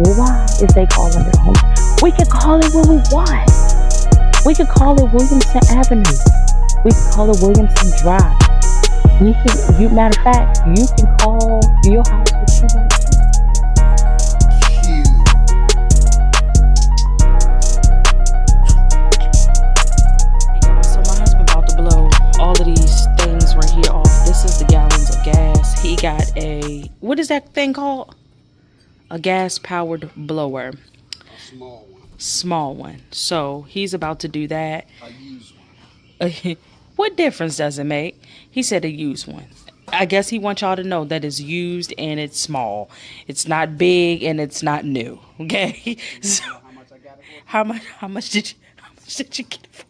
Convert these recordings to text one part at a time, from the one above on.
Well, why is they calling it home? We can call it what we want. We can call it Williamson Avenue. We can call it Williamson Drive. Matter of fact, you can call your house what you want to. Hey guys, so my husband about to blow all of these things right here off. This is the gallons of gas. He got a, what is that thing called? A gas powered blower. A small one. Small one. So he's about to do that. A used one. What difference does it make? He said a used one. I guess he wants y'all to know that it's used and it's small. It's not big and it's not new. Okay. So how much I got it for? how much did you get it for?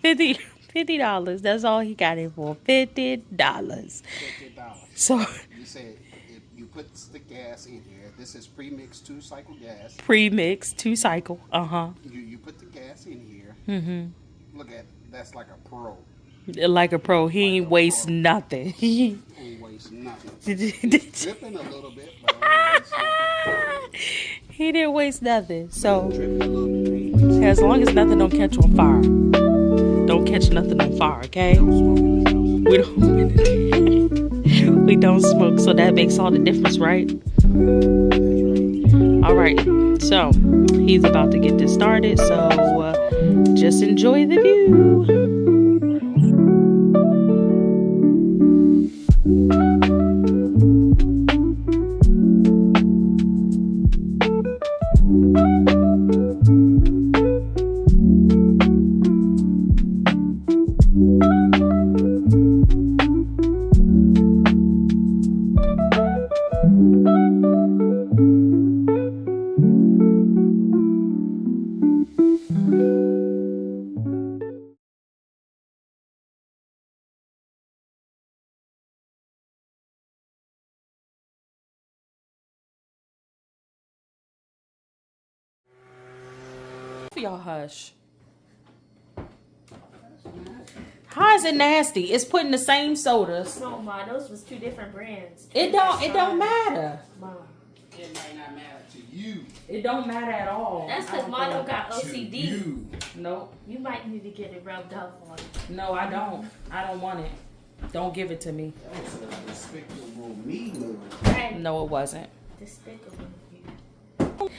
$50. $50. That's all he got it for. $50. $50. So You said if you put the gas in here, this is pre-mixed 2-cycle gas. pre-mixed 2-cycle. You put the gas in here. Look at it. That's like a pro. Like a pro. He ain't waste nothing. He ain't waste nothing. He's dripping a little bit, but he didn't waste nothing. So dripping a little bit. as long as nothing don't catch on fire. Don't catch nothing on fire, okay? We don't we don't smoke, so that makes all the difference, right? Alright, so he's about to get this started, so just enjoy the view. Y'all hush. How is it nasty? It's putting the same sodas. No, Ma, those was 2 different brands. It don't matter. Ma. It might not matter to you. It don't matter at all. That's because Ma don't got OCD. You. Nope. You might need to get it rubbed off on you. No, I don't. I don't want it. Don't give it to me. That was a despicable me move. Right. No, it wasn't. Despicable of you.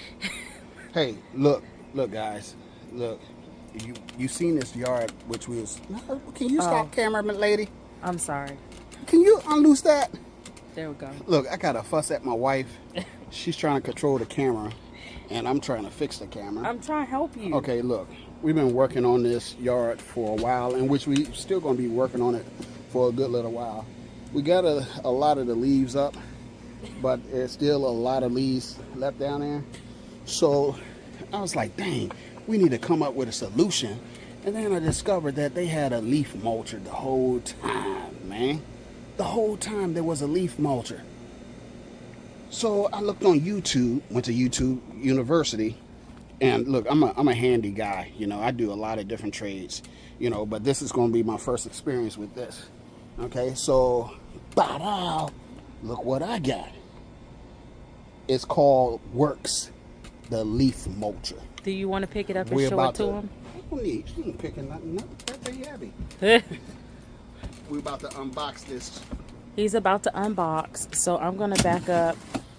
Hey, look, guys, look. You seen this yard, which was. Can you stop, cameraman lady? I'm sorry. Can you unloose that? There we go. Look, I gotta fuss at my wife. She's trying to control the camera, and I'm trying to fix the camera. I'm trying to help you. Okay, look, we've been working on this yard for a while, in which we still gonna be working on it for a good little while. We got a lot of the leaves up, but there's still a lot of leaves left down there. So I was like, dang, we need to come up with a solution. And then I discovered that they had a leaf mulcher the whole time, man. The whole time there was a leaf mulcher. So I looked on YouTube, went to YouTube University, and look, I'm a handy guy. You know, I do a lot of different trades, you know, but this is going to be my first experience with this. Okay, so, ba-dow, look what I got. It's called Works, the leaf mulcher. Do you want to pick it up and show it to him? I don't need, she ain't picking nothing up. That's pretty heavy. We're about to unbox this. He's about to unbox, so I'm going to back up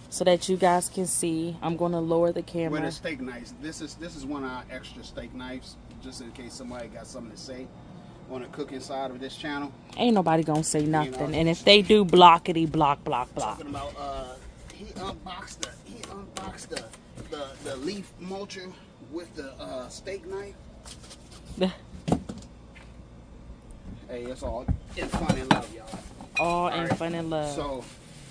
so that you guys can see. I'm going to lower the camera. With the steak knives. This is one of our extra steak knives, just in case somebody got something to say on the cooking side of this channel. Ain't nobody going to say nothing. You know, and if they do, blockity, block. Talking about, he unboxed the leaf mulcher with the steak knife. Hey, it's all in fun and love, y'all. All in fun and love. So,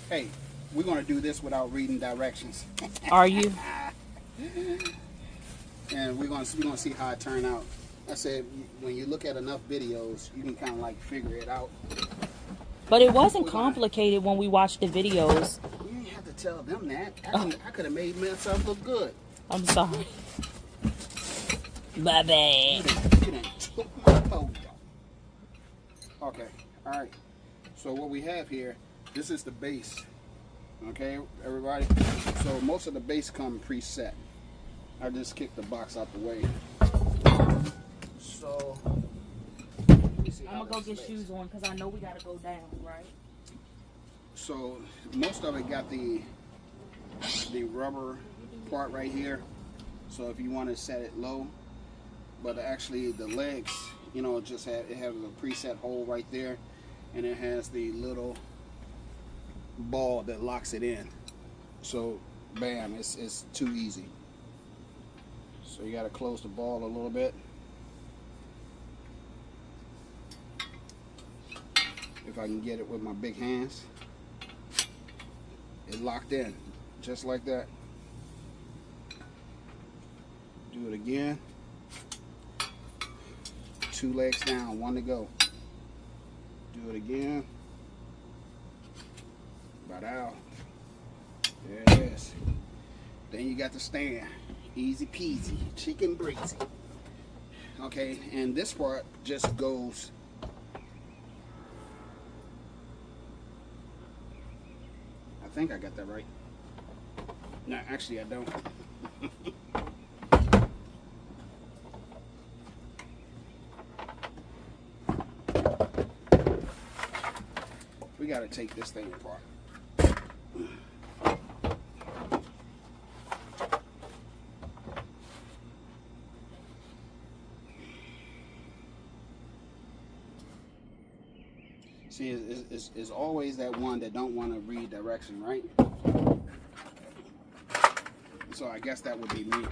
hey, we're gonna do this without reading directions. Are you? And we're gonna see how it turn out. I said when you look at enough videos, you can kind of like figure it out. But it wasn't complicated when we watched the videos. You didn't have to tell them that. I could have made myself look good. I'm sorry. My bad. You done took my photo. Okay, all right. So what we have here, this is the base Okay, everybody. So most of the base come preset. I just kicked the box out the way. So I'm gonna go get shoes on because I know we gotta go down, right? So most of it got the rubber part right here. So if you want to set it low, but actually the legs, you know, it has a preset hole right there, and it has the little ball that locks it in. So bam, it's too easy. So you got to close the ball a little bit. If I can get it with my big hands, it locked in just like that. Do it again. 2 legs down, 1 to go. Do it again. Right out. There it is. Then you got the stand. Easy peasy, chicken breezy. Okay, and this part just goes. I think I got that right. No, actually I don't. We got to take this thing apart. See, it's always that one that don't want to read direction, right? So I guess that would be me.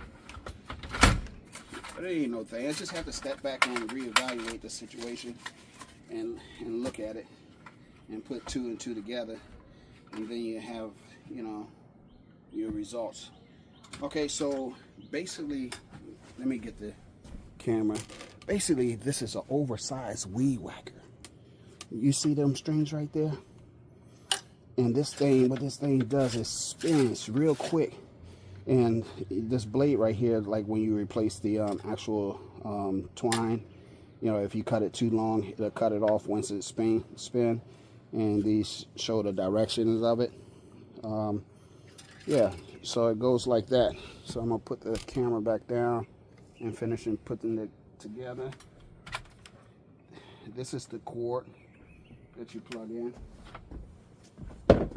But it ain't no thing. I just have to step back and reevaluate the situation and look at it and put 2 and 2 together, and then you have, you know, your results. Okay, so basically, let me get the camera. Basically, this is an oversized weed whacker. You see them strings right there? And this thing, what this thing does is spins real quick. And this blade right here, like when you replace the actual twine, you know, if you cut it too long, it'll cut it off once it spin. And these show the directions of it. Yeah, so it goes like that. So I'm gonna put the camera back down and finish putting it together. This is the cord that you plug in. And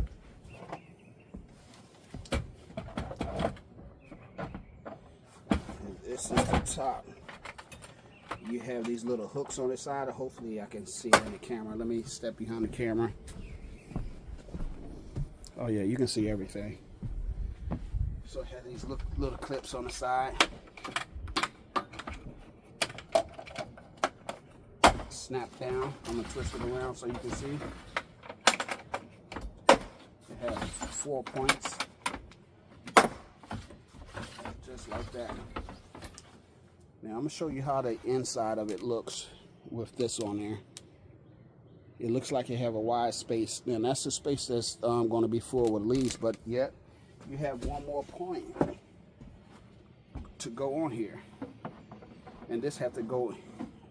this is the top. You have these little hooks on the side. Hopefully I can see it on the camera. Let me step behind the camera. Oh yeah, you can see everything. So I have these little clips on the side. Snap down. I'm gonna twist it around so you can see. It has 4 points, just like that. Now I'm gonna show you how the inside of it looks with this on there. It looks like you have a wide space, and that's the space that's going to be full with leaves. But yet you have 1 more point to go on here, and this have to go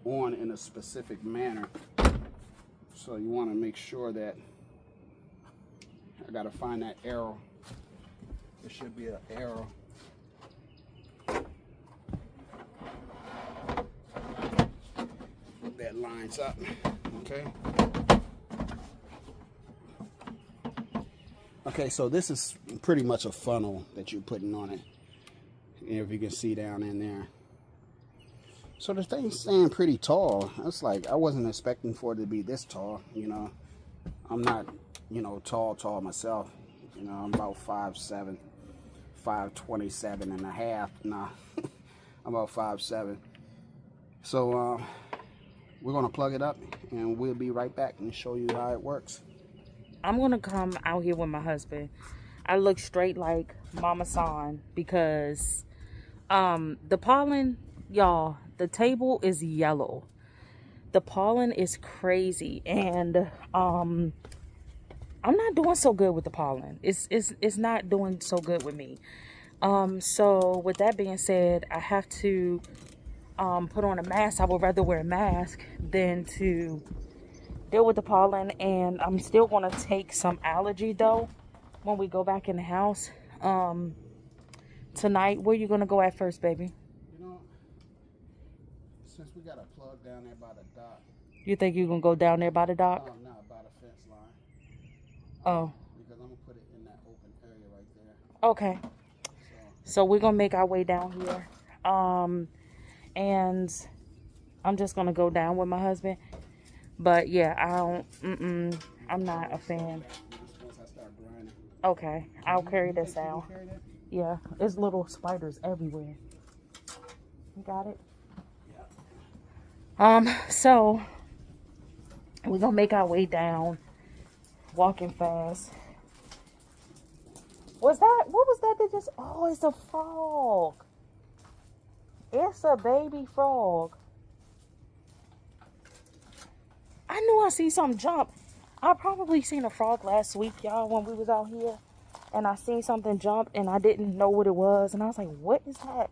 on in a specific manner. So you want to make sure that I got to find that arrow. There should be an arrow. That lines up. Okay. Okay, so this is pretty much a funnel that you're putting on it. If you can see down in there. So the thing's staying pretty tall. It's like I wasn't expecting for it to be this tall, you know. I'm not, you know, tall myself. You know, I'm about 5'7", 5'27" and a half. Nah, I'm about 5'7". So we're gonna plug it up and we'll be right back and show you how it works. I'm gonna come out here with my husband. I look straight like Mama San because the pollen, y'all, the table is yellow. The pollen is crazy, and I'm not doing so good with the pollen. It's not doing so good with me. So with that being said, I have to put on a mask. I would rather wear a mask than to deal with the pollen, and I'm still going to take some allergy though, when we go back in the house. Tonight, where you gonna go at first, baby? You know, since we got a plug down there by the dock. You think you gonna go down there by the dock? No, by the fence line. Oh. Because I'm gonna put it in that open area right there. Okay. So we're gonna make our way down here. And I'm just gonna go down with my husband. But yeah, I'm not a fan. Once I start grinding. Okay, I'll carry this out. Yeah, there's little spiders everywhere. You got it? Yeah. So we're gonna make our way down, walking fast. What was that just, oh, it's a frog. It's a baby frog. I knew I see something jump. I probably seen a frog last week, y'all, when we was out here. And I seen something jump and I didn't know what it was. And I was like, what is that?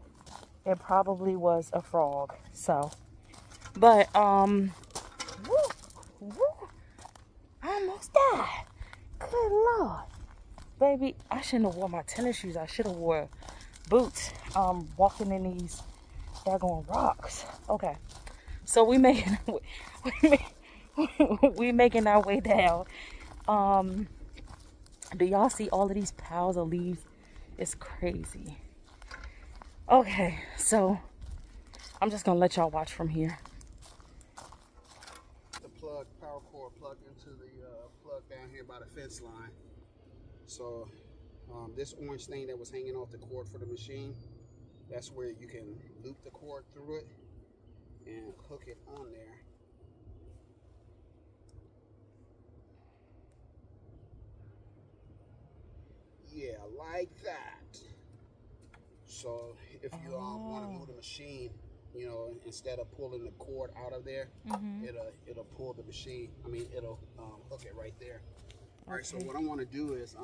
It probably was a frog. So, but, I almost died. Good Lord. Baby, I shouldn't have worn my tennis shoes. I should have wore boots, walking in these daggone rocks. Okay. So we making our way down. Do y'all see all of these piles of leaves? It's crazy. Okay, so I'm just gonna let y'all watch from here. The power cord plugged into the plug down here by the fence line. So this orange thing that was hanging off the cord for the machine, that's where you can loop the cord through it and hook it on there. Yeah, like that. So if you want to move the machine, you know, instead of pulling the cord out of there, it'll pull the machine. I mean, it'll hook it right there. All right. So what I want to do is,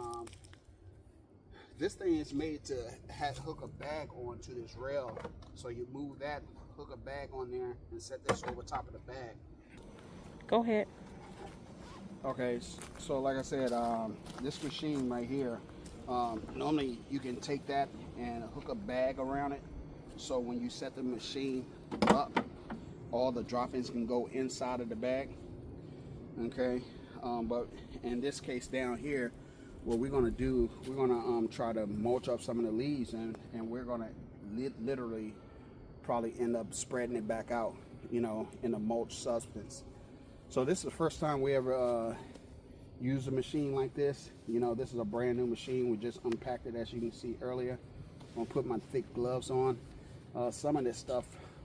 this thing is made to hook a bag onto this rail. So you move that, hook a bag on there, and set this over top of the bag. Go ahead. Okay. So like I said, this machine right here. Normally you can take that and hook a bag around it, so when you set the machine up, all the drop-ins can go inside of the bag. Okay, but in this case down here, what we're gonna do, we're gonna try to mulch up some of the leaves, and we're gonna literally probably end up spreading it back out, you know, in a mulch substance. So this is the first time we ever use a machine like this. You know, this is a brand new machine. We just unpacked it, as you can see earlier. I'm gonna put my thick gloves on. Some of this stuff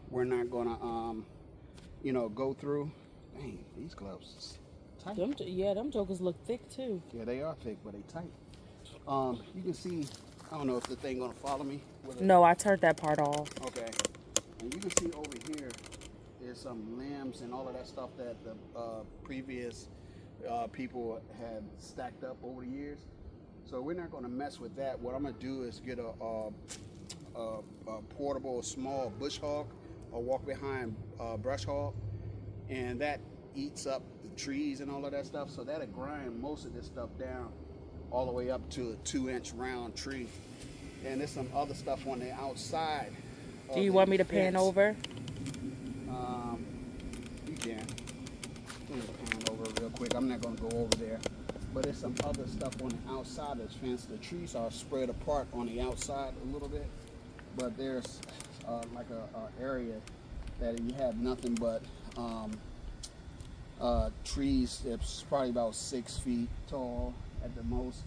we're not gonna you know, go through. Dang, these gloves is tight. Them jokers look thick too. Yeah, they are thick, but they tight. You can see, I don't know if the thing gonna follow me. No, I turned that part off. Okay. And you can see over here there's some limbs and all of that stuff that the previous people had stacked up over the years. So we're not going to mess with that. What I'm going to do is get a portable small bush hog, or walk behind brush hog, and that eats up the trees and all of that stuff. So that'll grind most of this stuff down all the way up to a 2-inch round tree. And there's some other stuff on the outside. Do you want me to pan over? You can. Pan over real quick. I'm not going to go over there. But there's some other stuff on the outside of this fence. The trees are spread apart on the outside a little bit. But there's like a area that you have nothing but trees that's probably about 6 feet tall at the most.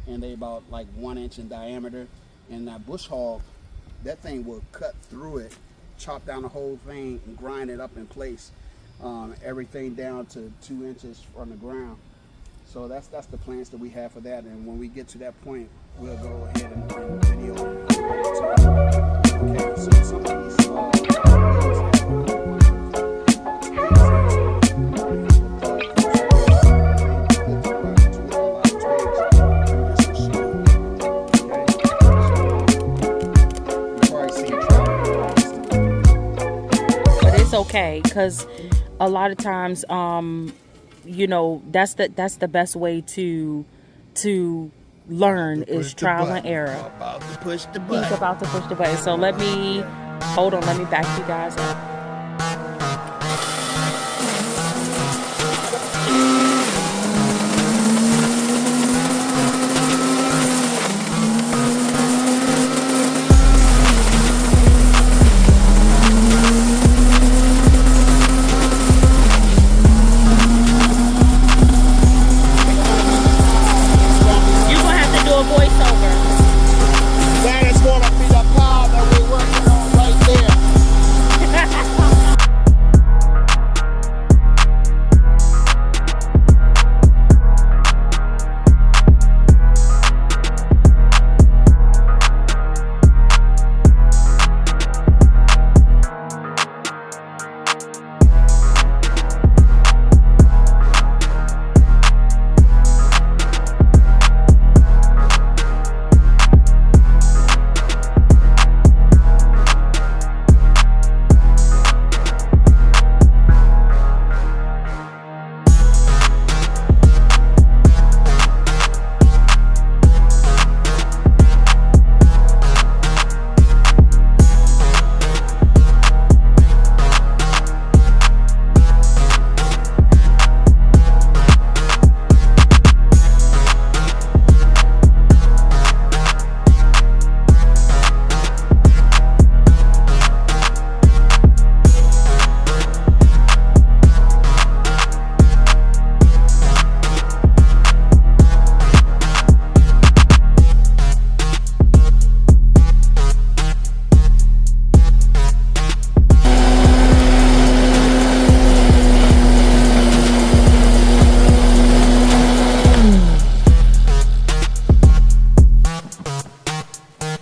And they about like 1 inch in diameter. And that bush hog, that thing will cut through it, chop down the whole thing, and grind it up in place. Everything down to 2 inches from the ground. So that's the plans that we have for that. And when we get to that point, we'll go ahead and video. Okay, so some of these okay, because a lot of times you know, that's the best way to to learn is trial and error. About to push the He's button. about to push the button. So let me back you guys up. You're gonna have to do a voiceover. That is going to be the power that we're working on right there.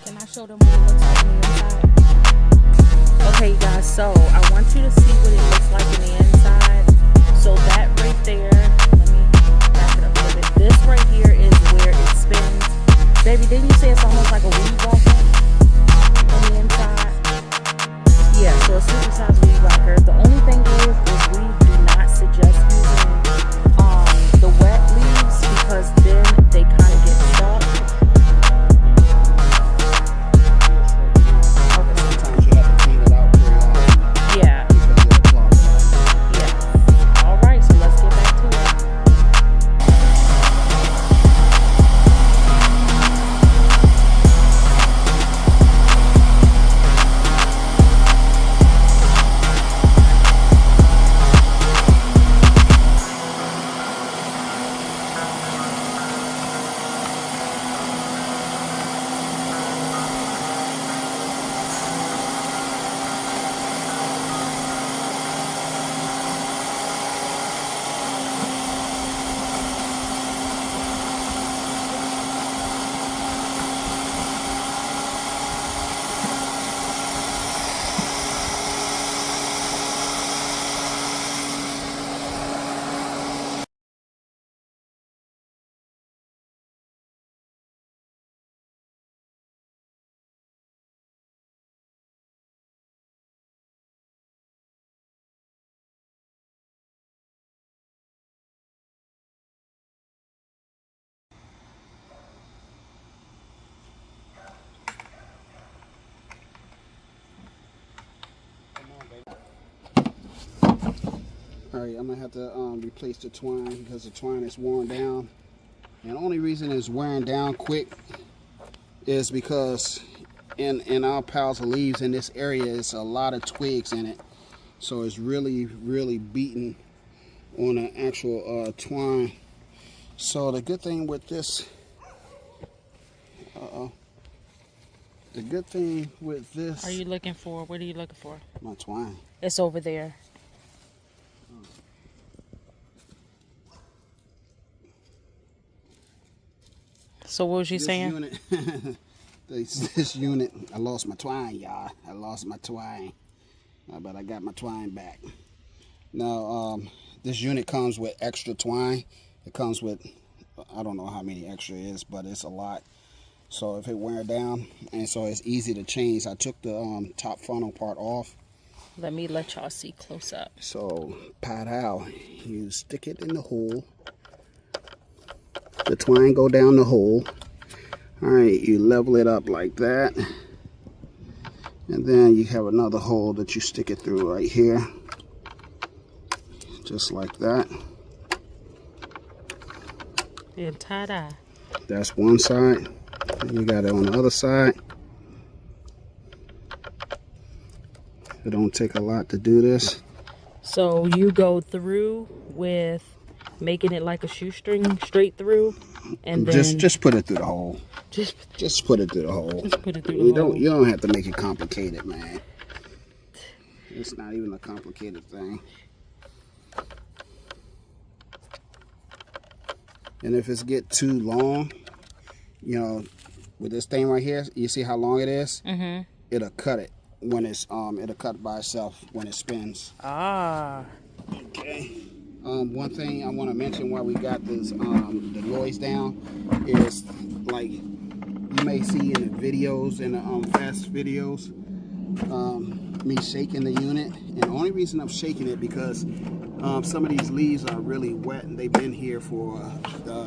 Can I show them what it looks like on the inside? Okay, you guys, so I want you to see what it looks like on the inside. So that right there, let me back it up a little bit. This right here is where it spins. Baby, didn't you say it's almost like a weed walker on the inside? Yeah, so a supersized weed walker. The only thing is we do not suggest using the wet leaves because then they kind of get stuck. Sometimes you have to clean it out periodically Yeah. because it'll clog it up. Yeah. All right, so let's get back to it. All right, I'm gonna have to replace the twine because the twine is worn down. And the only reason it's wearing down quick is because in our piles of leaves in this area, it's a lot of twigs in it. So it's really beating on the actual twine. So the good thing with this, the good thing with this, What are you looking for? my twine. It's over there. So what was you saying? Unit, this unit, I lost my twine, y'all. I lost my twine, but I got my twine back. Now, this unit comes with extra twine. It comes with, I don't know how many extra it is, but it's a lot. So if it wear down, and so it's easy to change. I took the top funnel part off. Let me let y'all see close up. So, pat how you stick it in the hole. The twine go down the hole. All right, you level it up like that. And then you have another hole that you stick it through right here. Just like that. And tie-dye. That's one side. And you got it on the other side. It don't take a lot to do this. So you go through with making it like a shoestring straight through, and then Just put it through the hole. Just put it through the hole. Just put it through the hole. You don't have to make it complicated, man. It's not even a complicated thing. And if it's get too long, you know, with this thing right here, you see how long it is? Mm-hmm. It'll cut it when it's it'll cut by itself when it spins. Ah. Okay. One thing I want to mention while we got this the noise down is, like, you may see in the videos, in the fast videos, me shaking the unit. And the only reason I'm shaking it because some of these leaves are really wet and they've been here for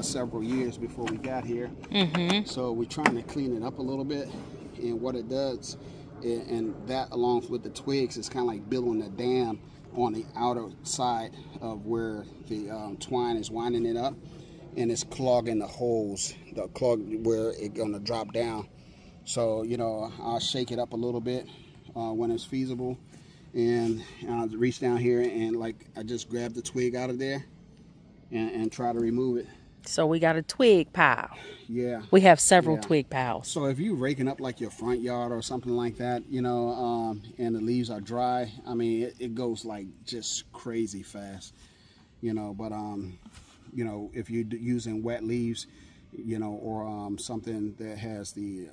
several years before we got here. Mm-hmm. So we're trying to clean it up a little bit. And what it does, and that along with the twigs, is kind of like building a dam on the outer side of where the twine is winding it up, and it's clogging the holes, the clog where it's gonna drop down. So, you know, I'll shake it up a little bit when it's feasible, and I'll reach down here and, like, I just grab the twig out of there and try to remove it. So we got a twig pile. Yeah. We have several twig piles. So if you're raking up like your front yard or something like that, you know, and the leaves are dry, I mean, it goes like just crazy fast, you know. But you know, if you're using wet leaves, you know, or something that has the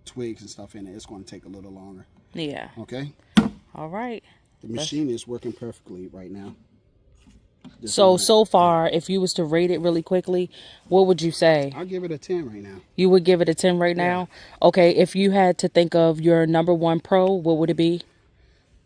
twigs and stuff in it, it's going to take a little longer. Yeah. Okay. All right. The machine is working perfectly right now. So far, if you was to rate it really quickly, what would you say? I'll give it a 10 right now. You would give it a 10 right now? Okay, if you had to think of your number one pro, what would it be?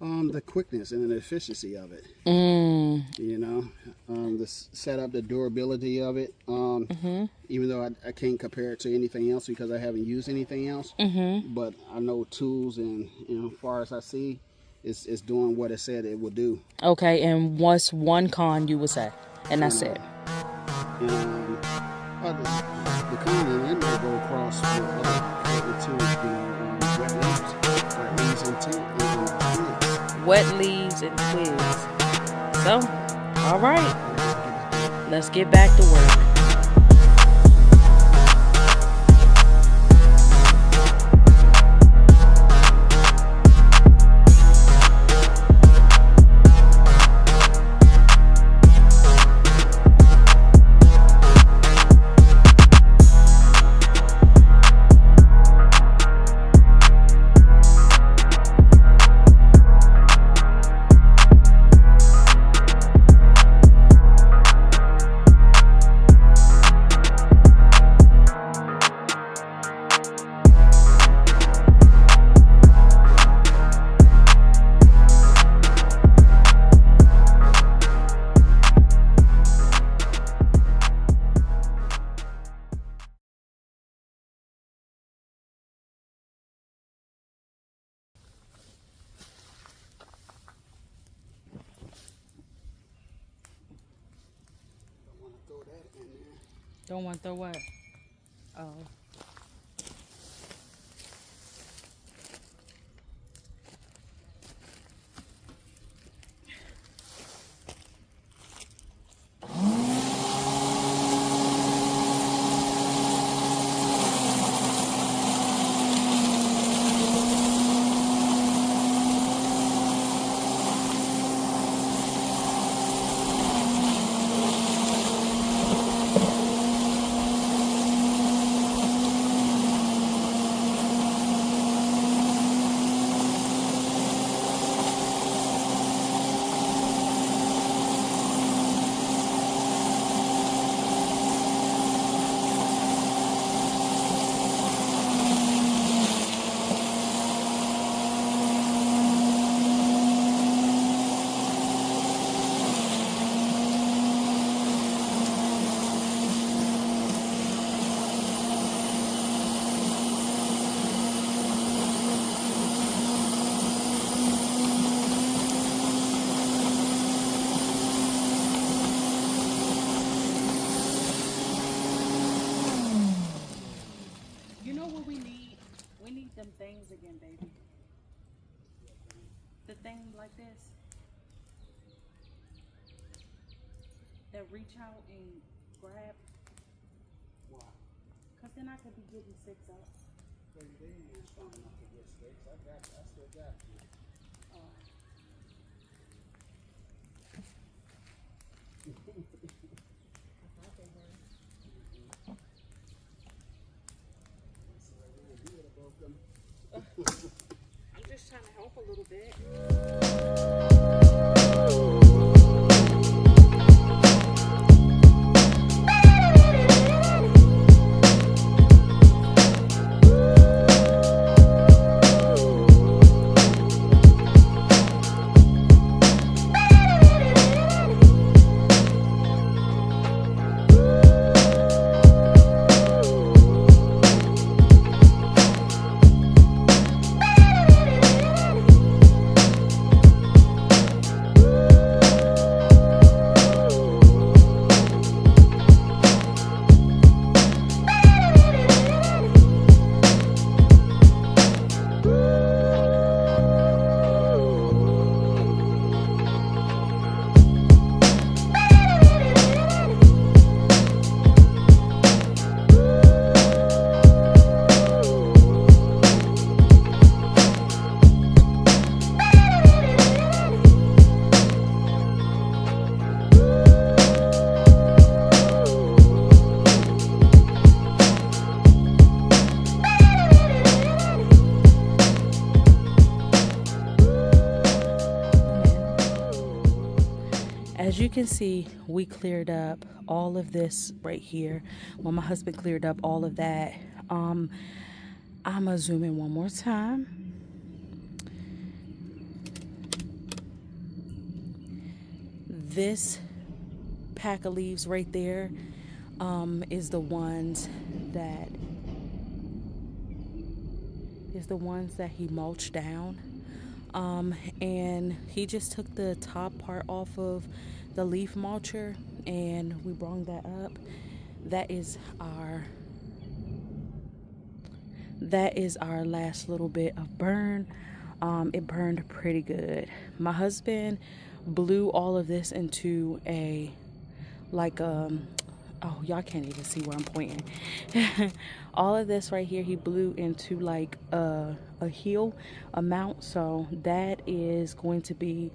The quickness and the efficiency of it. You know, the setup, the durability of it. Even though I can't compare it to anything else because I haven't used anything else. But I know tools, and, you know, as far as I see, it's doing what it said it would do. Okay, and what's one con you would say? And that's it. And the con and may go across with other tools, you know, wet leaves and twigs. Wet leaves and twigs. So, all right, let's get back to work. Don't want to throw what? Oh. them things again, baby. The thing like this that reach out and grab. Why? Cause then I could be getting six up. Baby, they ain't strong enough to get sticks. I got you. I still got you. I'm just trying to help a little bit. As you can see, we cleared up all of this right here. Well, my husband cleared up all of that. I'm gonna zoom in one more time. This pack of leaves right there is the ones that he mulched down. And he just took the top part off of the leaf mulcher and we brought that up. That is our last little bit of burn. It burned pretty good. My husband blew all of this into a oh, y'all can't even see where I'm pointing. All of this right here, he blew into like a heel amount. So that is going to be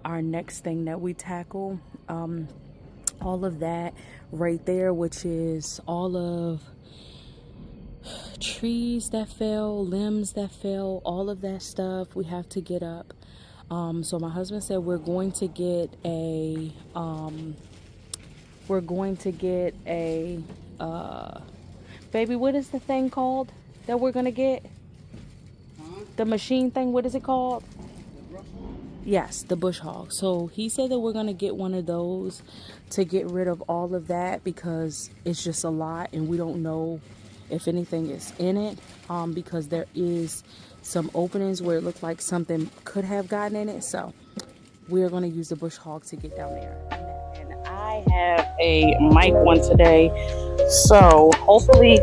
our next thing that we tackle. All of that right there, which is all of trees that fell, limbs that fell, all of that stuff we have to get up. So my husband said we're going to get a baby, what is the thing called that we're gonna get? The machine thing, what is it called? Yes, the bush hog. So he said that we're gonna get one of those to get rid of all of that because it's just a lot and we don't know if anything is in it, because there is some openings where it looked like something could have gotten in it. So we're gonna use the bush hog to get down there. And I have a mic one today, so hopefully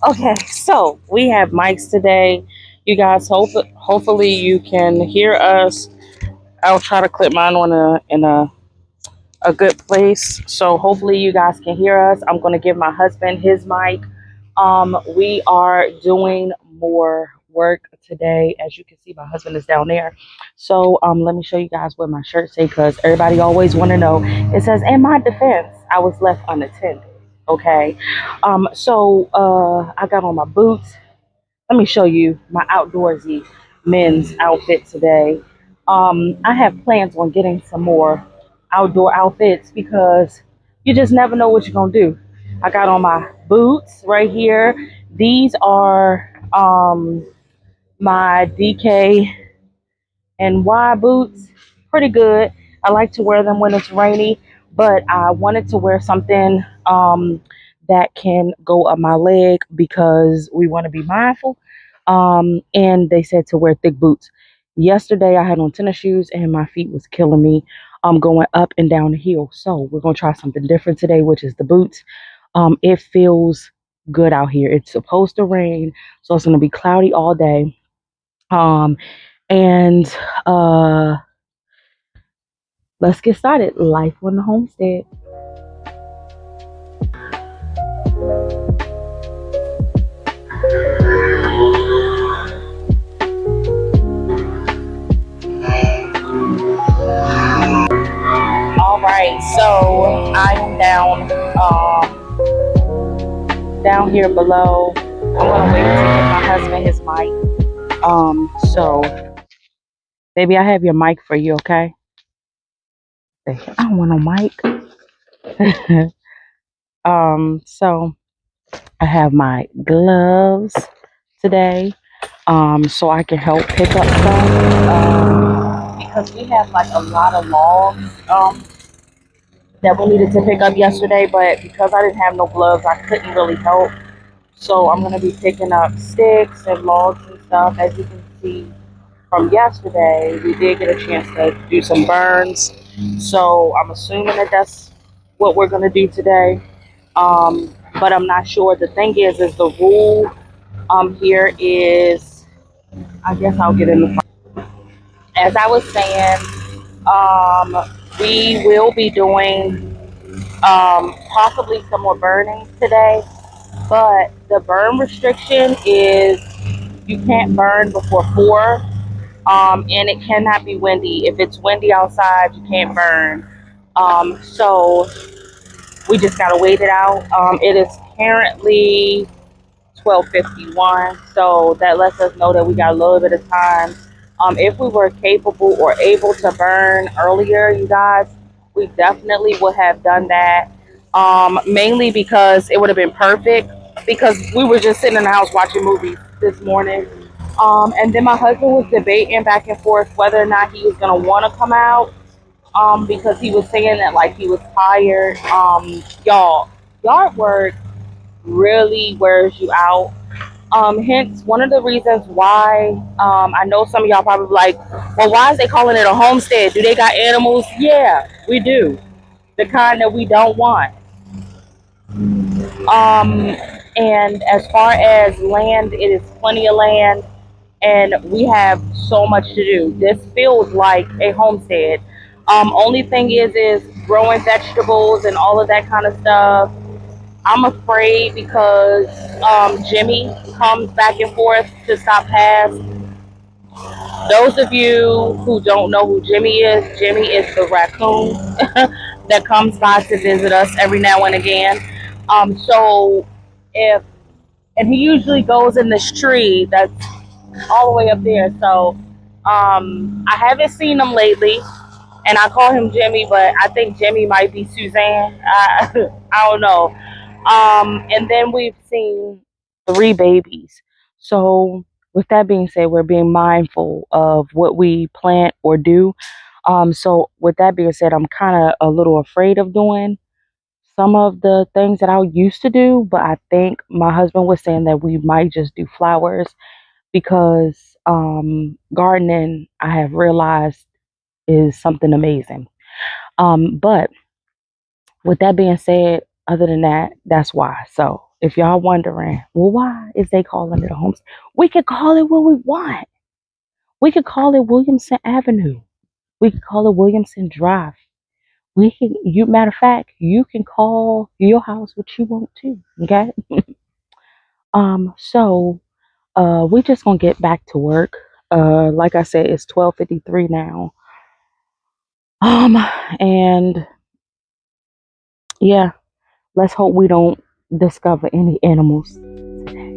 okay, so we have mics today. You guys, hopefully you can hear us. I'll try to clip mine on in a good place. So hopefully you guys can hear us. I'm going to give my husband his mic. We are doing more work today. As you can see, my husband is down there. So let me show you guys what my shirt say, because everybody always want to know. It says, in my defense, I was left unattended. Okay. So I got on my boots. Let me show you my outdoorsy men's outfit today. I have plans on getting some more outdoor outfits because you just never know what you're gonna do. I got on my boots right here. These are my DK and Y boots. Pretty good. I like to wear them when it's rainy, but I wanted to wear something that can go up my leg because we want to be mindful. And they said to wear thick boots. Yesterday I had on tennis shoes and my feet was killing me going up and down the hill. So we're gonna try something different today, which is the boots. It feels good out here. It's supposed to rain, so it's gonna be cloudy all day. Um, and uh, let's get started. Life on the homestead. All right, so I am down here below. I'm gonna wait to get my husband his mic. So baby, I have your mic for you, okay? I don't want no mic. So I have my gloves today, so I can help pick up stuff. Because we have like a lot of logs, that we needed to pick up yesterday, but because I didn't have no gloves, I couldn't really help. So I'm gonna be picking up sticks and logs and stuff. As you can see from yesterday, we did get a chance to do some burns. So I'm assuming that that's what we're gonna do today. But I'm not sure. The thing is the rule here is, I guess I'll get in the front. As I was saying, we will be doing possibly some more burning today, but the burn restriction is you can't burn before 4, and it cannot be windy. If it's windy outside, you can't burn. So we just gotta wait it out. It is currently 12:51, so that lets us know that we got a little bit of time. If we were capable or able to burn earlier, you guys, we definitely would have done that. Mainly because it would have been perfect, because we were just sitting in the house watching movies this morning. And then my husband was debating back and forth whether or not he was gonna want to come out, because he was saying that like he was tired. Y'all, yard work really wears you out. Hence, one of the reasons why, I know some of y'all probably like, well, why is they calling it a homestead? Do they got animals? Yeah, we do. The kind that we don't want. And as far as land, it is plenty of land, and we have so much to do. This feels like a homestead. Only thing is growing vegetables and all of that kind of stuff. I'm afraid because Jimmy comes back and forth to stop past. Those of you who don't know who Jimmy is the raccoon that comes by to visit us every now and again. So if, and he usually goes in this tree that's all the way up there. So I haven't seen him lately, and I call him Jimmy, but I think Jimmy might be Suzanne. I don't know. And then we've seen 3 babies. So with that being said, we're being mindful of what we plant or do. So with that being said, I'm kind of a little afraid of doing some of the things that I used to do, but I think my husband was saying that we might just do flowers, because gardening, I have realized, is something amazing. But with that being said, other than that, that's why. So if y'all wondering, well, why is they calling it a home? We could call it what we want. We could call it Williamson Avenue. We could call it Williamson Drive. We can, you, matter of fact, you can call your house what you want to. Okay. So we just gonna get back to work. Like I said, it's 12:53 now. And yeah, let's hope we don't discover any animals today.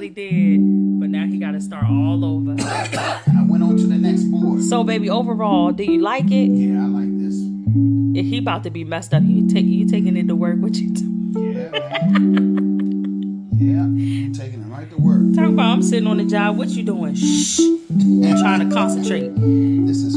really did. But now he got to start all over. I went on to the next board. So, baby, overall, do you like it? Yeah, I like this. If he about to be messed up, you taking it to work. What you do? Yeah, man. Yeah, I'm taking it right to work. Talk about I'm sitting on the job. What you doing? Shh. I'm trying to concentrate. This is